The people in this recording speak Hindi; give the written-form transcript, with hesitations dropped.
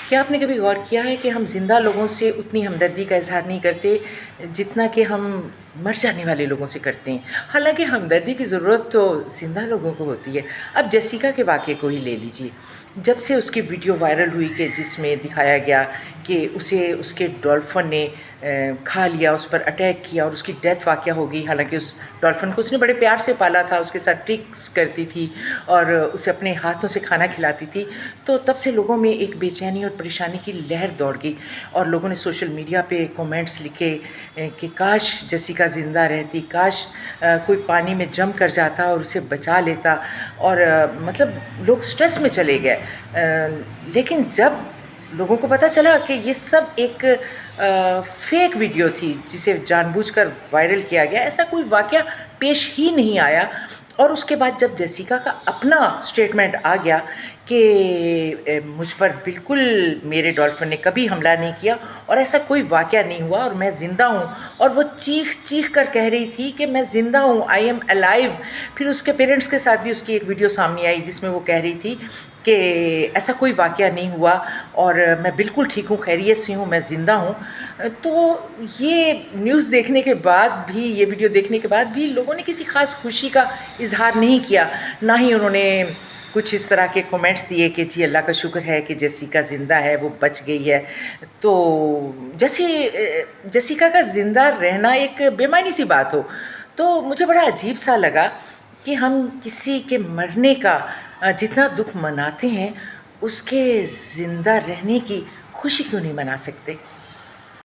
क्या आपने कभी गौर किया है कि हम ज़िंदा लोगों से उतनी हमदर्दी का इज़हार नहीं करते जितना कि हम मर जाने वाले लोगों से करते हैं। हालाँकि हमदर्दी की ज़रूरत तो ज़िंदा लोगों को होती है। अब जेसिका के वाक़ये को ही ले लीजिए। जब से उसकी वीडियो वायरल हुई कि जिसमें दिखाया गया कि उसे उसके डॉल्फ़िन ने खा लिया, उस पर अटैक किया और उसकी डेथ वाक़या हो गई। हालाँकि उस डॉल्फ़िन को उसने बड़े प्यार से पाला था, उसके साथ ट्रिक्स करती थी और उसे अपने हाथों से खाना खिलाती थी। तो तब से लोगों में एक बेचैनी और परेशानी की लहर दौड़ गई और लोगों ने सोशल मीडिया पे कमेंट्स लिखे कि काश जेसिका ज़िंदा रहती, काश कोई पानी में जंप कर जाता और उसे बचा लेता और मतलब लोग स्ट्रेस में चले गए। लेकिन जब लोगों को पता चला कि ये सब एक फेक वीडियो थी जिसे जानबूझकर वायरल किया गया, ऐसा कोई वाक़या पेश ही नहीं आया। और उसके बाद जब जेसिका का अपना स्टेटमेंट आ गया कि मुझ पर बिल्कुल मेरे डॉल्फ़िन ने कभी हमला नहीं किया और ऐसा कोई वाक़या नहीं हुआ और मैं ज़िंदा हूँ, और वो चीख-चीख कर कह रही थी कि मैं ज़िंदा हूँ, आई एम अलाइव। फिर उसके पेरेंट्स के साथ भी उसकी एक वीडियो सामने आई जिसमें वो कह रही थी कि ऐसा कोई वाक़या नहीं हुआ और मैं बिल्कुल ठीक हूँ, खैरियत से हूँ, मैं ज़िंदा हूँ। तो ये न्यूज़ देखने के बाद भी, ये वीडियो देखने के बाद भी लोगों ने किसी ख़ास खुशी का इज़हार नहीं किया, ना ही उन्होंने कुछ इस तरह के कमेंट्स दिए कि जी अल्लाह का शुक्र है कि जेसिका ज़िंदा है, वो बच गई है। तो जेसिका का ज़िंदा रहना एक बेमानी सी बात हो, तो मुझे बड़ा अजीब-सा लगा कि हम किसी के मरने का जितना दुःख मनाते हैं, उसके ज़िंदा रहने की खुशी क्यों नहीं मना सकते?